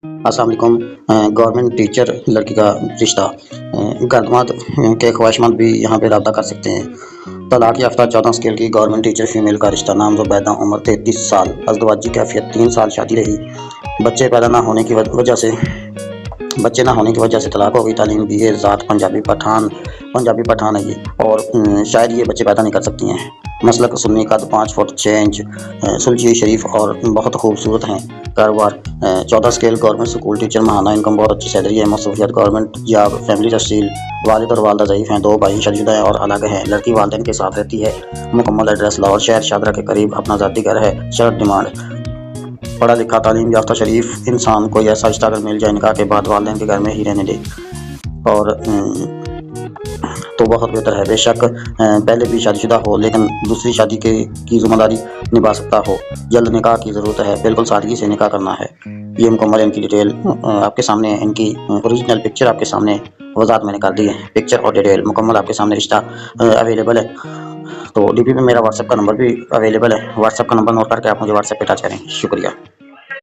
السلام علیکم۔ Government teacher لڑکی کا رشتہ، گردمات کے خواہشمند بھی یہاں پہ رابطہ کر سکتے ہیں۔ طلاق یافتہ 14 اسکیل کی گورنمنٹ ٹیچر فیمیل کا رشتہ، نام زبیدہ، عمر 33 سال، ازدواجی کیفیت، 3 سال شادی رہی، بچے نہ ہونے کی وجہ سے طلاق ہو گئی، تعلیم BA، ذات پنجابی پٹھان ہے یہ، اور شاید یہ بچے پیدا نہیں کر سکتی ہیں۔ مسلک سنی، قد 5 فٹ 6 انچ، سلجھی، شریف اور بہت خوبصورت ہیں۔ کاروبار 14 اسکیل گورنمنٹ اسکول ٹیچر، ماہانہ انکم بہت اچھی سیلری ہے۔ مصروفیات گورنمنٹ جاب، فیملی تفصیل، والد اور والدہ ضعیف ہیں، 2 بھائی شادی شدہ ہیں اور الگ ہیں، لڑکی والدین کے ساتھ رہتی ہے۔ مکمل ایڈریس لاہور شہر شادرہ کے قریب، اپنا ذاتی گھر ہے۔ شرط ڈیمانڈ، پڑھا لکھا تعلیم یافتہ شریف انسان کوئی ایسا رشتہ اگر مل جائے نکاح کے بعد والدین کے گھر میں ہی رہنے دے اور تو بہت بہتر ہے۔ بے شک پہلے بھی شادی شدہ ہو لیکن دوسری شادی کی ذمہ داری نبھا سکتا ہو۔ جلد نکاح کی ضرورت ہے، بالکل سادگی سے نکاح کرنا ہے۔ یہ مکمل ان کی ڈیٹیل آپ کے سامنے، ان کی اوریجنل پکچر آپ کے سامنے، وضاحت میں نے کر دی ہے، پکچر اور ڈیٹیل مکمل آپ کے سامنے رشتہ اویلیبل ہے۔ تو DP پہ میرا WhatsApp کا نمبر بھی اویلیبل ہے، WhatsApp کا نمبر نوٹ کر کے آپ مجھے WhatsApp پہ ٹچ کریں۔ شکریہ۔